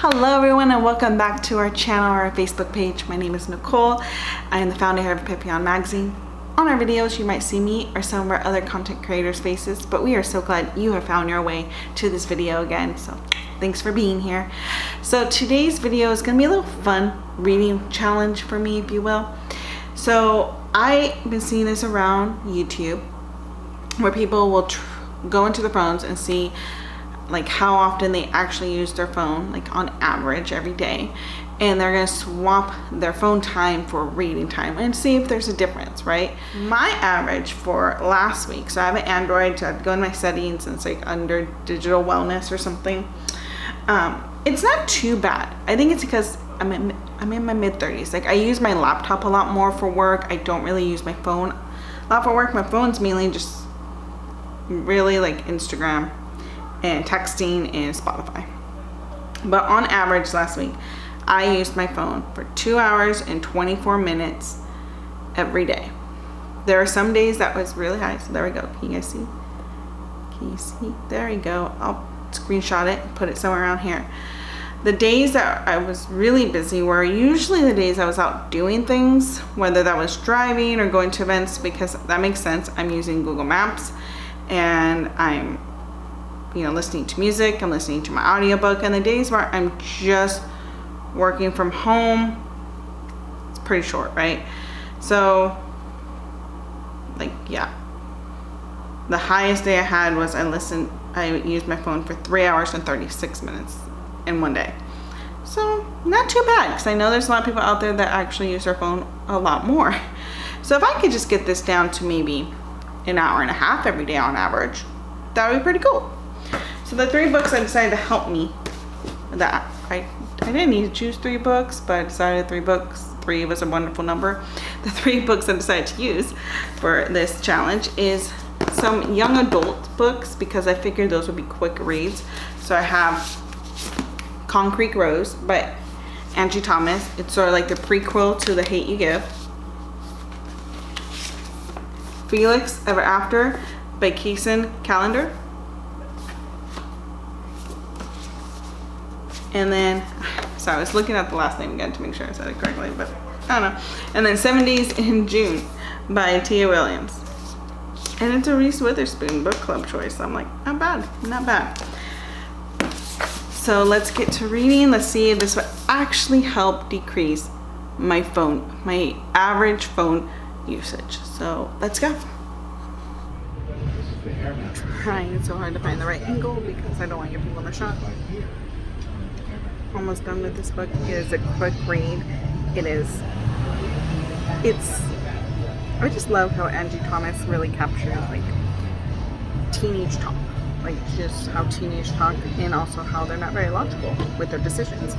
Hello everyone and welcome back to our channel or our Facebook page. My name is Nicole. I am the founder of Epifania Magazine. On our videos you might see me or some of our other content creators' faces, but we are so glad you have found your way to this video again, so thanks for being here. So today's video is going to be a little fun reading challenge for me, if you will. So I've been seeing this around YouTube where people will go into their phones and see like how often they actually use their phone, like on average every day, and they're gonna swap their phone time for reading time and see if there's a difference, right? My average for last week, so I have an Android, so I'd go in my settings and it's like under digital wellness or something. It's not too bad. I think it's because I'm in my mid-30s. Like I use my laptop a lot more for work. I don't really use my phone a lot for work. My phone's mainly just really like Instagram and texting and Spotify. But on average last week, I used my phone for 2 hours and 24 minutes every day. There are some days that was really high. So there we go. Can you guys see? Can you see? There you go. I'll screenshot it and put it somewhere around here. The days that I was really busy were usually the days I was out doing things, whether that was driving or going to events, because that makes sense. I'm using Google Maps and I'm listening to music, I'm listening to my audiobook, and the days where I'm just working from home, it's pretty short, right? So like, yeah, the highest day I had was I used my phone for 3 hours and 36 minutes in one day. So not too bad, because I know there's a lot of people out there that actually use their phone a lot more. So if I could just get this down to maybe an hour and a half every day on average, that would be pretty cool. So the 3 books I decided to help me, that I didn't need to choose 3 books, but I decided 3 books. 3 was a wonderful number. The 3 books I decided to use for this challenge is some young adult books, because I figured those would be quick reads. So I have Concrete Rose by Angie Thomas. It's sort of like the prequel to The Hate U Give. Felix Ever After by Kaysen Callender. And then, so I was looking at the last name again to make sure I said it correctly, but I don't know. And then 7 Days in June by Tia Williams. And it's a Reese Witherspoon book club choice. So I'm like, not bad, not bad. So let's get to reading. Let's see if this will actually help decrease my average phone usage. So let's go. I'm trying so hard to find the right angle because I don't want to give people a shot. Almost done with this book. It is a quick read. I just love how Angie Thomas really captures like teenage talk, like just how teenage talk, and also how they're not very logical with their decisions.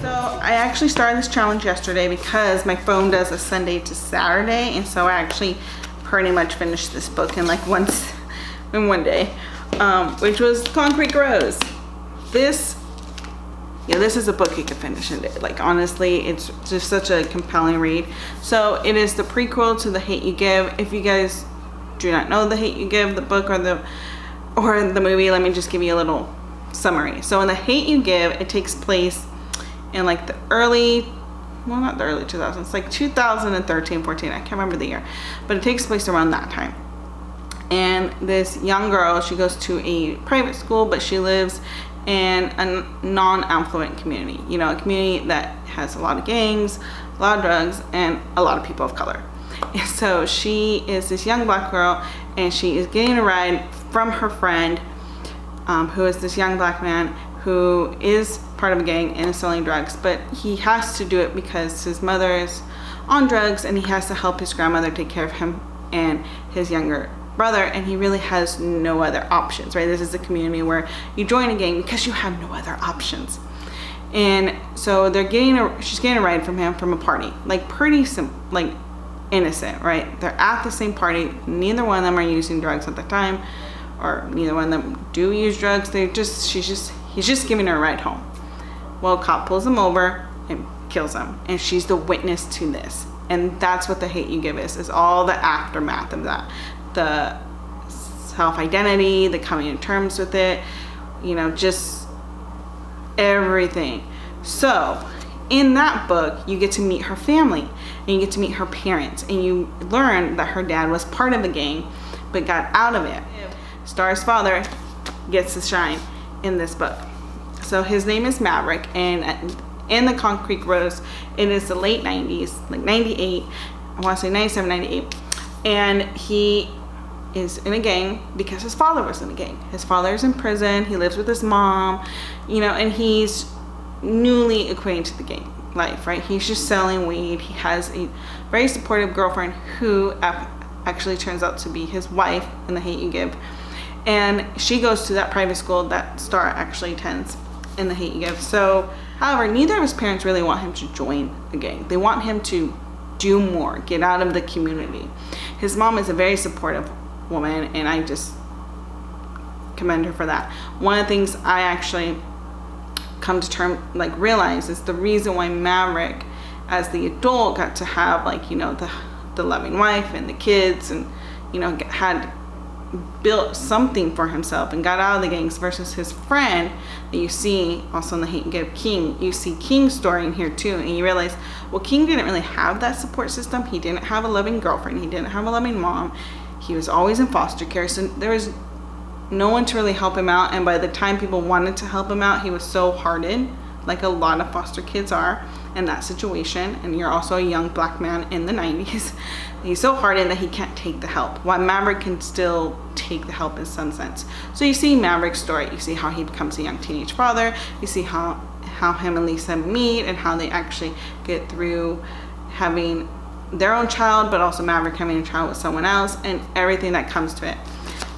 So I actually started this challenge yesterday because my phone does a Sunday to Saturday, and so I actually pretty much finished this book in like in one day. Which was Concrete Rose. This is a book you can finish in a day. Like honestly, it's just such a compelling read. So it is the prequel to The Hate U Give. If you guys do not know The Hate U Give, the book or the movie, let me just give you a little summary. So in The Hate U Give, it takes place in like the not the early 2000s, it's like 2013, 14, I can't remember the year, but it takes place around that time. And this young girl, she goes to a private school, but she lives in a non-affluent community. A community that has a lot of gangs, a lot of drugs, and a lot of people of color. And so she is this young black girl, and she is getting a ride from her friend, who is this young black man who is part of a gang and is selling drugs. But he has to do it because his mother is on drugs, and he has to help his grandmother take care of him and his younger brother, and he really has no other options, right? This is a community where you join a gang because you have no other options. And so she's getting a ride from him from a party, like pretty like innocent, right? They're at the same party. Neither one of them are using drugs at the time, or neither one of them do use drugs. He's just giving her a ride home. Well, a cop pulls him over and kills him, and she's the witness to this. And that's what The Hate U Give is all the aftermath of that. The self-identity, the coming to terms with it, you know, just everything. So in that book, you get to meet her family and you get to meet her parents, and you learn that her dad was part of the gang but got out of it. Star's father gets to shine in this book. So his name is Maverick, and in the Concrete Rose, it is the late 90s, like 98, I want to say 97, 98, and he is in a gang because his father was in a gang. His father's in prison, he lives with his mom, you know, and he's newly acquainted to the gang life, right? He's just selling weed. He has a very supportive girlfriend who actually turns out to be his wife in The Hate U Give, and she goes to that private school that Star actually attends in The Hate U Give. So, however, neither of his parents really want him to join a gang. They want him to do more, get out of the community. His mom is a very supportive woman, and I just commend her for that. One of the things I actually come to realize is the reason why Maverick as the adult got to have, like, you know, the loving wife and the kids, and, you know, had built something for himself and got out of the gangs, versus his friend that you see also in The Hate U Give, King. You see King's story in here too, and you realize, well, King didn't really have that support system. He didn't have a loving girlfriend, he didn't have a loving mom, he was always in foster care, so there was no one to really help him out. And by the time people wanted to help him out, he was so hardened, like a lot of foster kids are in that situation. And you're also a young black man in the 90s. He's so hardened that he can't take the help, while Maverick can still take the help in some sense. So you see Maverick's story, you see how he becomes a young teenage father, you see how him and Lisa meet, and how they actually get through having their own child, but also Maverick having a child with someone else, and everything that comes to it.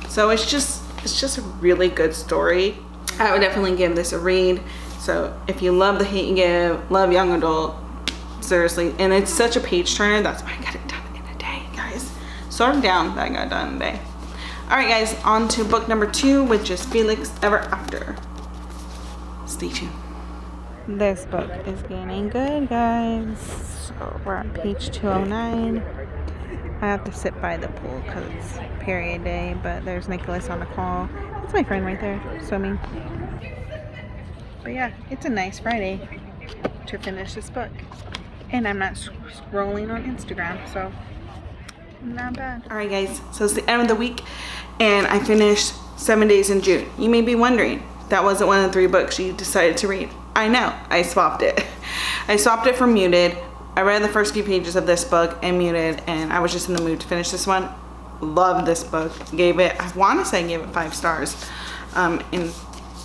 So it's just a really good story. I would definitely give this a read. So if you love The Hate U Give, love young adult, seriously, and it's such a page turner, that's why I got it done in a day, guys. Sort of down that I got done in a day. All right, guys, on to book number 2, which is Felix Ever After. Stay tuned. This book is getting good, guys. So we're on page 209. I have to sit by the pool because it's period day, but there's Nicholas on the call. That's my friend right there, swimming. But yeah, it's a nice Friday to finish this book. And I'm not scrolling on Instagram, so not bad. Alright, guys, so it's the end of the week, and I finished 7 Days in June. You may be wondering, that wasn't one of the 3 books you decided to read. I know, I swapped it. I swapped it for Muted. I read the first few pages of this book and Muted, and I was just in the mood to finish this one. Loved this book. Gave it, I want to say I gave it 5 stars. And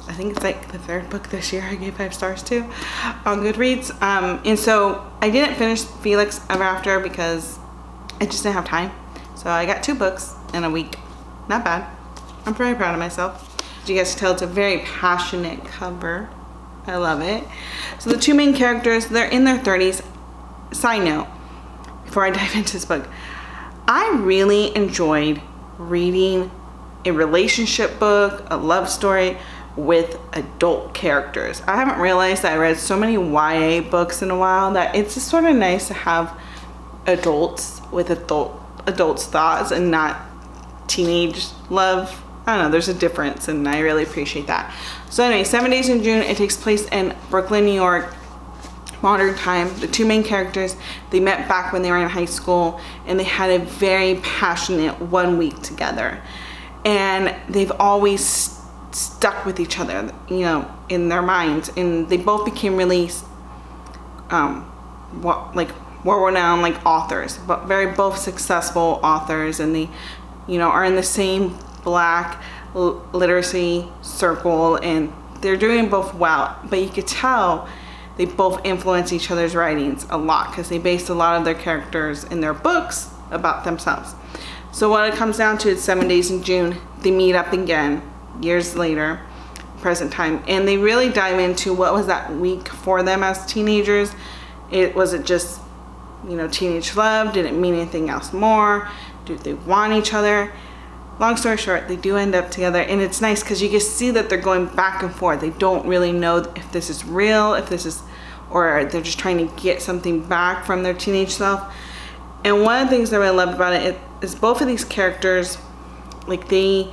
I think it's like the 3rd book this year I gave 5 stars to on Goodreads. And so I didn't finish Felix Ever After because I just didn't have time. So I got 2 books in a week. Not bad. I'm very proud of myself. As you guys can tell, it's a very passionate cover. I love it. So the 2 main characters, they're in their 30s. Side note, before I dive into this book, I really enjoyed reading a relationship book, a love story with adult characters. I haven't realized that I read so many YA books in a while that it's just sort of nice to have adults with adults thoughts and not teenage love. I don't know, there's a difference, and I really appreciate that. So anyway, 7 Days in June, it takes place in Brooklyn, New York, modern time. The 2 main characters, they met back when they were in high school, and they had a very passionate 1 week together, and they've always stuck with each other, you know, in their minds, and they both became really world-renowned, like, authors, but both successful authors, and they, you know, are in the same Black literacy circle, and they're doing both well. But you could tell they both influence each other's writings a lot because they based a lot of their characters in their books about themselves. So what it comes down to is 7 Days in June, they meet up again years later, present time, and they really dive into what was that week for them as teenagers. Was it just, you know, teenage love? Did it mean anything else more? Do they want each other? Long story short, they do end up together, and it's nice because you can see that they're going back and forth. They don't really know if this is real, or they're just trying to get something back from their teenage self. And one of the things that I really loved about it is both of these characters, like, they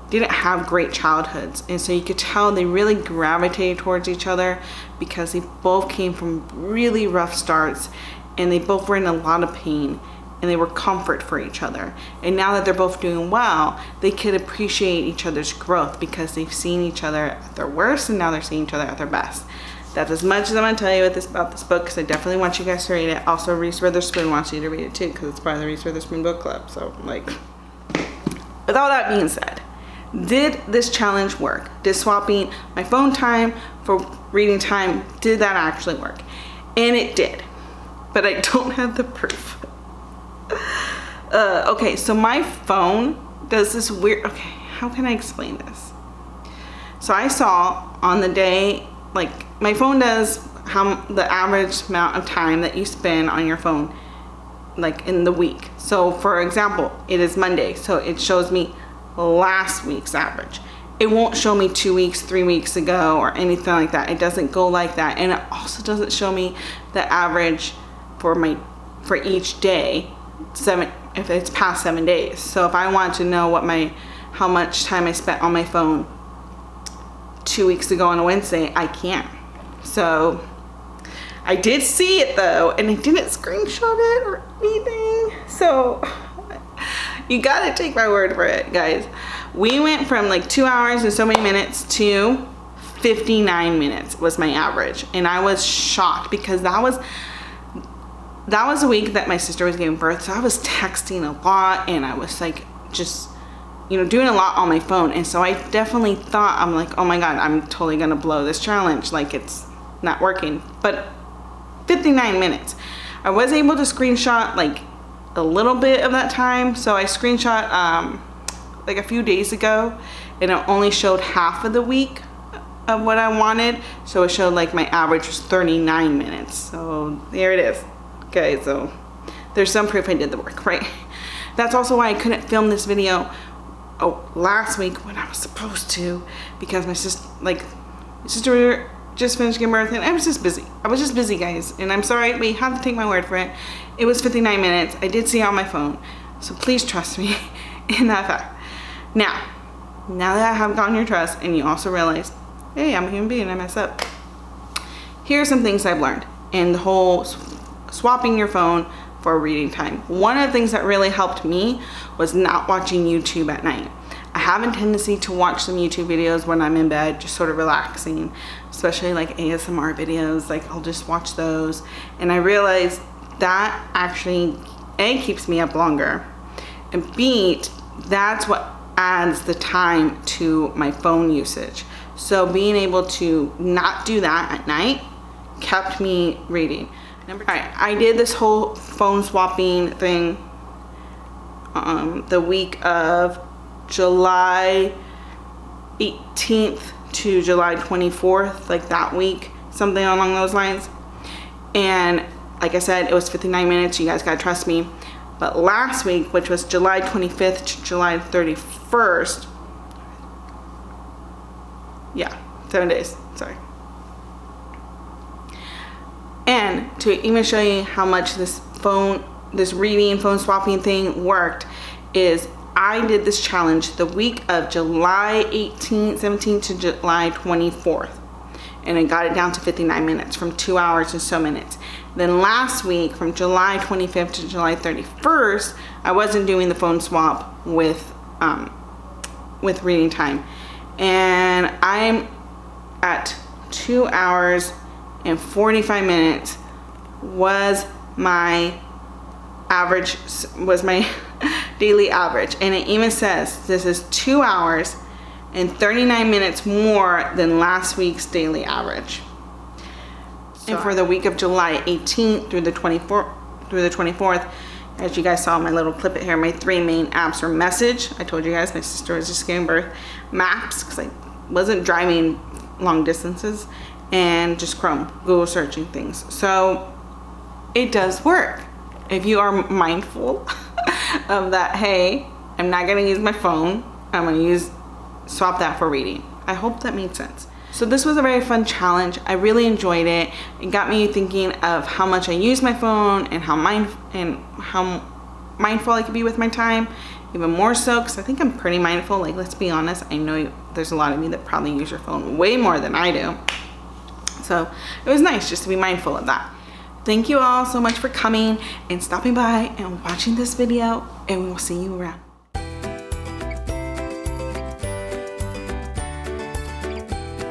didn't have great childhoods, and so you could tell they really gravitated towards each other because they both came from really rough starts, and they both were in a lot of pain, and they were comfort for each other. And now that they're both doing well, they could appreciate each other's growth because they've seen each other at their worst, and now they're seeing each other at their best. That's as much as I'm gonna tell you about this book, because I definitely want you guys to read it. Also, Reese Witherspoon wants you to read it too, because it's part of the Reese Witherspoon book club. So, like, with all that being said, did this challenge work? Did swapping my phone time for reading time, did that actually work? And it did, but I don't have the proof. Okay, so my phone does this weird, okay, how can I explain this? So I saw on the day, like, my phone does the average amount of time that you spend on your phone, like, in the week. So for example, it is Monday, so it shows me last week's average. It won't show me 2 weeks, 3 weeks ago, or anything like that. It doesn't go like that. And it also doesn't show me the average for each day, if it's past 7 days. So if I want to know how much time I spent on my phone 2 weeks ago on a Wednesday, I can't. So I did see it though, and I didn't screenshot it or anything. So you gotta take my word for it, guys. We went from like 2 hours and so many minutes to 59 minutes was my average. And I was shocked because that was a week that my sister was giving birth. So I was texting a lot, and I was like, just, you know, doing a lot on my phone. And so I definitely thought, I'm like, oh my God, I'm totally gonna blow this challenge. Like, it's not working. But 59 minutes. I was able to screenshot like a little bit of that time. So I screenshot like a few days ago, and it only showed half of the week of what I wanted. So it showed like my average was 39 minutes. So there it is. Okay, so there's some proof I did the work, right? That's also why I couldn't film this video last week when I was supposed to, because my sister just finished giving birth, and I was just busy. I was just busy, guys, and I'm sorry, but you have to take my word for it. It was 59 minutes. I did see it on my phone, so please trust me in that fact. Now that I have gotten your trust, and you also realize, hey, I'm a human being, I mess up. Here are some things I've learned in the whole swapping your phone for reading time. One of the things that really helped me was not watching YouTube at night. I have a tendency to watch some YouTube videos when I'm in bed, just sort of relaxing, especially like ASMR videos. Like, I'll just watch those, and I realized that actually A, keeps me up longer, and B, that's what adds the time to my phone usage. So being able to not do that at night kept me reading. Alright, I did this whole phone swapping thing the week of July 18th to July 24th, like that week, something along those lines. And like I said, it was 59 minutes. You guys gotta trust me. But last week, which was July 25th to July 31st, yeah, 7 days, sorry. And to even show you how much this reading, phone swapping thing worked, is I did this challenge the week of July 18th, 17th to July 24th. And I got it down to 59 minutes from 2 hours and so minutes. Then last week, from July 25th to July 31st, I wasn't doing the phone swap with reading time. And I'm at 2 hours and 45 minutes was my average, was my daily average. And it even says this is 2 hours and 39 minutes more than last week's daily average. And for the week of July 18th through the 24th, as you guys saw in my little clip here, my 3 main apps were Message. I told you guys my sister was just giving birth. Maps, because I wasn't driving long distances. And just Chrome, Google searching things. So it does work. If you are mindful of that, hey, I'm not gonna use my phone. I'm gonna swap that for reading. I hope that made sense. So this was a very fun challenge. I really enjoyed it. It got me thinking of how much I use my phone and how mindful I could be with my time. even more so, because I think I'm pretty mindful. Like, let's be honest, I know there's a lot of you that probably use your phone way more than I do. So it was nice just to be mindful of that. Thank you all so much for coming and stopping by and watching this video, and we will see you around.